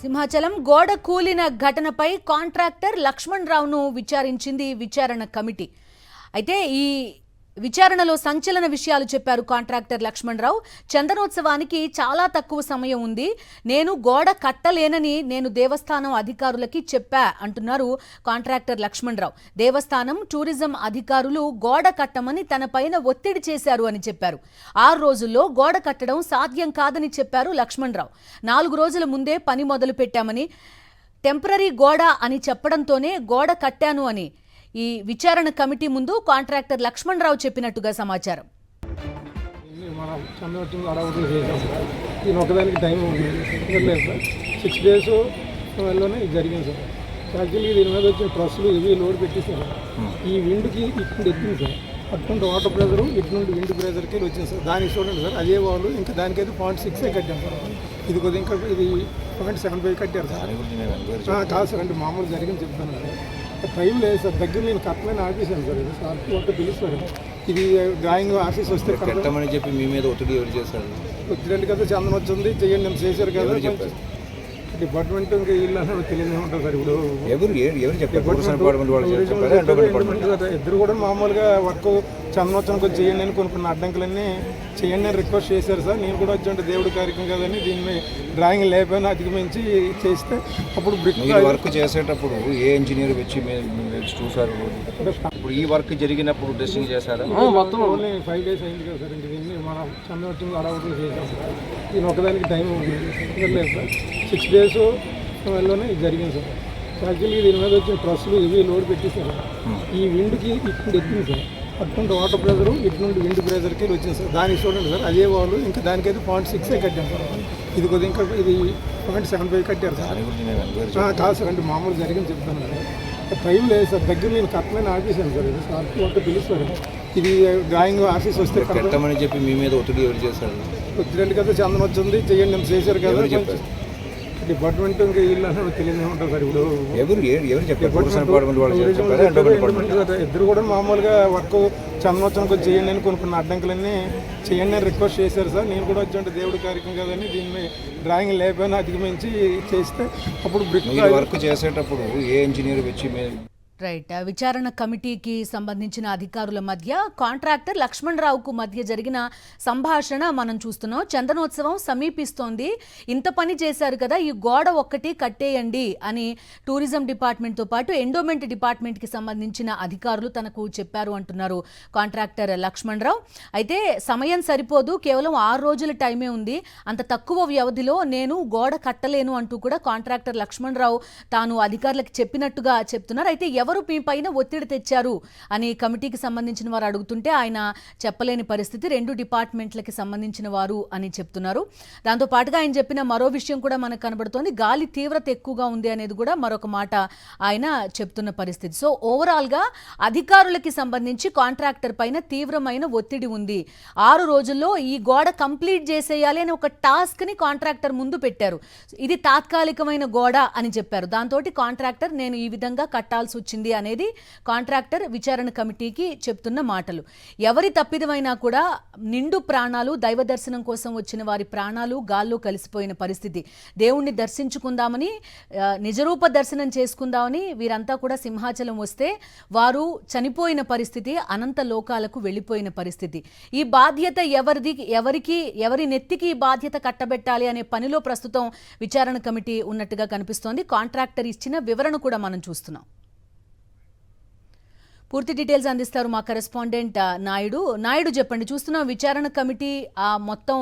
సింహాచలం గోడ కూలిన ఘటనపై కాంట్రాక్టర్ లక్ష్మణ్ రావును విచారించింది విచారణ కమిటీ. అయితే ఈ విచారణలో సంచలన విషయాలు చెప్పారు కాంట్రాక్టర్ లక్ష్మణ్ రావు. చందనోత్సవానికి చాలా తక్కువ సమయం ఉంది, నేను గోడ కట్టలేనని నేను దేవస్థానం అధికారులకి చెప్పా అంటున్నారు కాంట్రాక్టర్ లక్ష్మణ్ రావు. దేవస్థానం టూరిజం అధికారులు గోడ కట్టమని తన పైన ఒత్తిడి చేశారు అని చెప్పారు. 6 రోజుల్లో గోడ కట్టడం సాధ్యం కాదని చెప్పారు లక్ష్మణ్ రావు. 4 రోజుల ముందే పని మొదలు పెట్టామని, టెంపరరీ గోడ అని చెప్పడంతోనే గోడ కట్టాను అని ఈ విచారణ కమిటీ ముందు కాంట్రాక్టర్ లక్ష్మణ్ రావు చెప్పినట్టుగా సమాచారం. ఒకదానికి టైం లేదు సార్, 6 days లోనే ఇది జరిగింది సార్. యాక్చువల్లీ దీని మీద వచ్చే ట్రస్సులు ఇవి లోడ్ పెట్టేసారు. ఈ విండ్కి ఇక్కడ ఎక్కింది సార్, అటువంటి వాటర్ ప్రెజర్ ఇటు నుండి విండ్ ప్రెజర్కి వచ్చింది సార్. దానికి చూడండి సార్, అదే వాళ్ళు ఇంకా దానికైతే 0.6 కట్టాం సార్. ఇది కొద్దిగా ఇంకా ఇది 0.75 కట్టారు సార్. కాదు సార్, అంటే మామూలు జరిగింది చెప్తాను సార్. టైం లేదు సార్, దగ్గర నేను కట్టమని ఆఫీసాను సార్. ఇది సార్ ఒకటి పిలుస్తారు, ఇది డ్రాయింగ్ ఆఫీస్ వస్తే కట్టమని చెప్పి మీ మీద ఒత్తిడి ఎవరు చేశారు? ఒత్తిడి అంటే కదా చందన వచ్చింది చెయ్యండి నేను చేశారు కదా డిపార్ట్మెంట్ ఇంకా వీళ్ళు అన్న తెలియదు ఉంటుంది సార్. ఇప్పుడు ఇద్దరు కూడా మామూలుగా వర్క్ చందనోత్సవం కొంచెం చేయండి అని కొన్ని అడ్డంకులన్నీ చేయండి అని రిక్వెస్ట్ చేశారు సార్. నేను కూడా వచ్చి దేవుడి కార్యక్రమం కదని దీన్ని డ్రాయింగ్ లేకపోయినా అధిగమించి చేస్తే అప్పుడు బ్రిక్ వర్క్ చేసేటప్పుడు ఏ ఇంజనీర్ వచ్చి చూసారు? ఇప్పుడు ఈ వర్క్ జరిగినప్పుడు టెస్టింగ్ చేశారా? మొత్తం ఓన్లీ 5 days అయింది కదా సార్. ఇంక దీన్ని మనం చందనోత్సవం అడవులు చేసాం సార్. దీని ఒకదానికి టైం లేదు సార్, 6 days లోనే ఇది జరిగింది సార్. యాక్చువల్లీ దీని మీద వచ్చే ట్రస్సులు ఇవి లోడ్ పెట్టేసారు. ఈ విండ్కి ఇక్కడ ఎక్కింది సార్, అటువంటి వాటర్ ప్రెజర్ ఇటు నుండి విండ్ ప్రెజర్కి వచ్చింది సార్. దానికి చూడండి సార్, అదే వాళ్ళు ఇంకా దానికైతే 0.6 కట్టాం సార్. ఇది కొద్దిగా ఇంకా ఇది 0.75 కట్టారు సార్. కాదు సార్, అంటే మామూలు జరిగింది చెప్తాను సార్. టైం లేదు సార్, దగ్గర నేను కట్టమని ఆఫీసాను సార్. ఇది సార్ ఒకటి పిలుస్తారు, ఇది డ్రాయింగ్ ఆఫీస్ వస్తే కట్టమని చెప్పి మీ మీద ఒత్తిడి ఎవరు చేశారు? ఒత్తిడి అంటే కదా చందన వచ్చింది చెయ్యండి నేను చేశారు కదా డిపార్ట్మెంట్ ఇంకా వీళ్ళు అన్న తెలియదు ఉంటుంది సార్. ఇప్పుడు ఇద్దరు కూడా మామూలుగా వర్క్ చందనోత్సవం కొంచెం చేయండి అని కొన్ని అడ్డంకులన్నీ చేయండి అని రిక్వెస్ట్ చేశారు సార్. నేను కూడా వచ్చి దేవుడి కార్యక్రమం కదని దీన్ని డ్రాయింగ్ లేకపోయినా అధిగమించి చేస్తే అప్పుడు బ్రిక్ వర్క్ చేసేటప్పుడు ఏ ఇంజనీర్ వచ్చి రైట్. విచారణ కమిటీకి సంబంధించిన అధికారుల మధ్య కాంట్రాక్టర్ లక్ష్మణ్ రావుకు మధ్య జరిగిన సంభాషణ మనం చూస్తున్నాం. చందనోత్సవం సమీపిస్తోంది, ఇంత పని చేశారు కదా, ఈ గోడ ఒక్కటి కట్టేయండి అని టూరిజం డిపార్ట్మెంట్తో పాటు ఎండోమెంట్ డిపార్ట్మెంట్కి సంబంధించిన అధికారులు తనకు చెప్పారు అంటున్నారు కాంట్రాక్టర్ లక్ష్మణ్ రావు. అయితే సమయం సరిపోదు, కేవలం 6 రోజుల టైమే ఉంది, అంత తక్కువ వ్యవధిలో నేను గోడ కట్టలేను అంటూ కూడా కాంట్రాక్టర్ లక్ష్మణ్ రావు తాను అధికారులకు చెప్పినట్టుగా చెప్తున్నారు. అయితే ఎవరు మీ పైన ఒత్తిడి తెచ్చారు అని కమిటీకి సంబంధించిన వారు అడుగుతుంటే ఆయన చెప్పలేని పరిస్థితి, 2 డిపార్ట్మెంట్లకి సంబంధించిన వారు అని చెప్తున్నారు. దాంతో పాటుగా ఆయన చెప్పిన మరో విషయం కూడా మనకు కనబడుతోంది, గాలి తీవ్రత ఎక్కువగా ఉంది అనేది కూడా మరొక మాట ఆయన చెప్తున్న పరిస్థితి. సో ఓవరాల్గా అధికారులకి సంబంధించి కాంట్రాక్టర్ పైన తీవ్రమైన ఒత్తిడి ఉంది. 6 రోజుల్లో ఈ గోడ కంప్లీట్ చేసేయాలి అని ఒక టాస్క్ని కాంట్రాక్టర్ ముందు పెట్టారు. ఇది తాత్కాలికమైన గోడ అని చెప్పారు. దాంతో కాంట్రాక్టర్ నేను ఈ విధంగా కట్టాల్సి వచ్చింది అనేది కాంట్రాక్టర్ విచారణ కమిటీకి చెప్తున్న మాటలు. ఎవరి తప్పిదమైనా కూడా నిండు ప్రాణాలు, దైవ దర్శనం కోసం వచ్చిన వారి ప్రాణాలు గాల్లో కలిసిపోయిన పరిస్థితి. దేవుణ్ణి దర్శించుకుందామని, నిజరూప దర్శనం చేసుకుందామని వీరంతా కూడా సింహాచలం వస్తే వారు చనిపోయిన పరిస్థితి, అనంత లోకాలకు వెళ్ళిపోయిన పరిస్థితి. ఈ బాధ్యత ఎవరి నెత్తికి ఈ బాధ్యత కట్టబెట్టాలి అనే పనిలో ప్రస్తుతం విచారణ కమిటీ ఉన్నట్టుగా కనిపిస్తోంది. కాంట్రాక్టర్ ఇచ్చిన వివరణ కూడా మనం చూస్తున్నాం. పూర్తి డీటెయిల్స్ అందిస్తారు మా కరెస్పాండెంట్ నాయుడు. చెప్పండి, చూస్తున్నాం విచారణ కమిటీ ఆ మొత్తం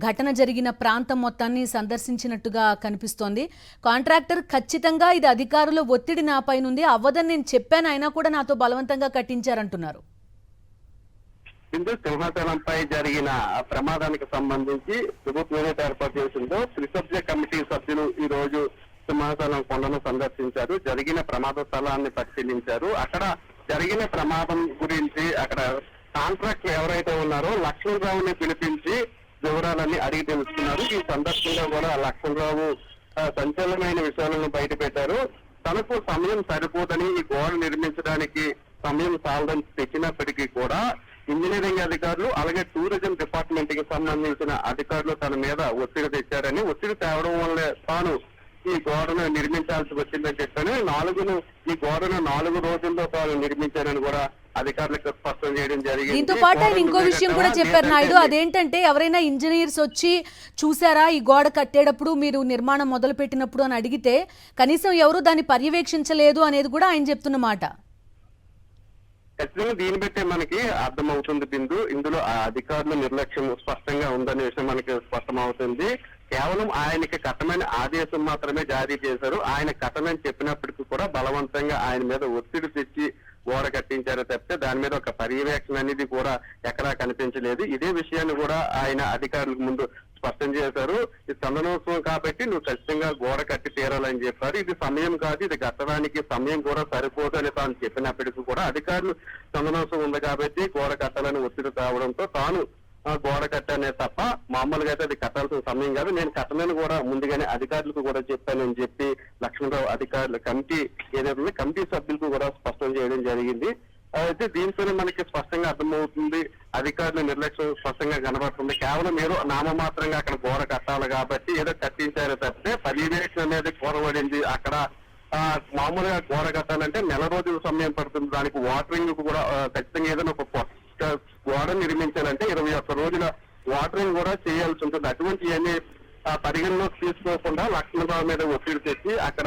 ఘటన జరిగిన ప్రాంతం మొత్తాన్ని సందర్శించినట్టుగా కనిపిస్తోంది. కాంట్రాక్టర్ ఖచ్చితంగా ఇది అధికారుల ఒత్తిడి నా పైన ఉంది, అవ్వదని నేను చెప్పాను, అయినా కూడా నాతో బలవంతంగా కట్టించారంటున్నారు. సింహాచలంపై జరిగిన ప్రమాదానికి సంబంధించి ప్రభుత్వం ఏర్పాటు చేసిందో త్రిసభ్య కమిటీ సభ్యులు ఈ రోజు సింహాచలం కొండను సందర్శించారు. జరిగిన ప్రమాద స్థలాన్ని పరిశీలించారు. అక్కడ జరిగిన ప్రమాదం గురించి అక్కడ కాంట్రాక్టర్ ఎవరైతే ఉన్నారో లక్ష్మణ్ రావుని పిలిపించి వివరాలన్నీ అడిగి తెలుసుకున్నారు. ఈ సందర్భంగా కూడా లక్ష్మణ్ రావు సంచలనమైన విషయాలను బయట పెట్టారు. తనకు సమయం సరిపోదని ఈ గోడ నిర్మించడానికి సమయం సాలదని తెచ్చినప్పటికీ కూడా ఇంజనీరింగ్ అధికారులు అలాగే టూరిజం డిపార్ట్మెంట్ కి సంబంధించిన అధికారులు తన మీద ఒత్తిడి తెచ్చారని, ఒత్తిడి తేవడం వల్లే తాను ఈ గోడను నిర్మించాల్సి వచ్చిందని చెప్పాను. ఈ గోడను 4 రోజుల్లో తాను నిర్మించారని కూడా అధికారులకు స్పష్టం చేయడం జరిగింది. దీంతో పాటు ఆయన ఇంకో విషయం కూడా చెప్పారు నాయుడు, అదేంటంటే ఎవరైనా ఇంజనీర్స్ వచ్చి చూసారా ఈ గోడ కట్టేటప్పుడు మీరు నిర్మాణం మొదలు పెట్టినప్పుడు అని అడిగితే కనీసం ఎవరు దాన్ని పర్యవేక్షించలేదు అనేది కూడా ఆయన చెప్తున్నమాట. ఖచ్చితంగా దీన్ని బట్టే మనకి అర్థమవుతుంది బిందు, ఇందులో ఆ అధికారుల నిర్లక్ష్యం స్పష్టంగా ఉందనే విషయం మనకి స్పష్టమవుతుంది. కేవలం ఆయనకి కట్టమని ఆదేశం మాత్రమే జారీ చేశారు. ఆయన కట్టమని చెప్పినప్పటికీ కూడా బలవంతంగా ఆయన మీద ఒత్తిడి తెచ్చి గోడ కట్టించారో తప్పితే దాని మీద ఒక పర్యవేక్షణ అనేది కూడా ఎక్కడా కనిపించలేదు. ఇదే విషయాన్ని కూడా ఆయన అధికారులకు ముందు స్పష్టం చేశారు. ఇది చందనోత్సవం కాబట్టి నువ్వు ఖచ్చితంగా గోడ కట్టి తీరాలని చెప్పారు. ఇది సమయం కాదు, ఇది కట్టడానికి సమయం కూడా సరిపోదు అని తాను చెప్పినప్పటికీ కూడా అధికారులు చందనోత్సవం ఉంది కాబట్టి గోడ కట్టాలని ఒత్తిడి తేవడంతో తాను గోడ కట్టానే తప్ప మామూలుగా అయితే అది కట్టాల్సిన సమయం కాదు, నేను కట్టలేని కూడా ముందుగానే అధికారులకు కూడా చెప్పానని చెప్పి లక్ష్మణరావు అధికారుల కమిటీ సభ్యులకు కూడా స్పష్టం చేయడం జరిగింది. అయితే దీంతోనే మనకి స్పష్టంగా అర్థమవుతుంది, అధికారుల నిర్లక్ష్యం స్పష్టంగా కనబడుతుంది. కేవలం ఏదో నామమాత్రంగా అక్కడ గోడ కట్టాలి కాబట్టి ఏదో కట్టించారో తప్పితే పర్యవేక్షణ అనేది కోరబడింది. అక్కడ మామూలుగా గోడ కట్టాలంటే నెల రోజుల సమయం పడుతుంది. దానికి వాటరింగ్ కూడా ఖచ్చితంగా ఏదైనా ఒక గోడ నిర్మించాలంటే 21 రోజుల వాటరింగ్ కూడా చేయాల్సి ఉంటుంది. అటువంటి పరిగణలోకి తీసుకోకుండా లక్ష్మణరావు మీద ఒత్తిడి తెచ్చి అక్కడ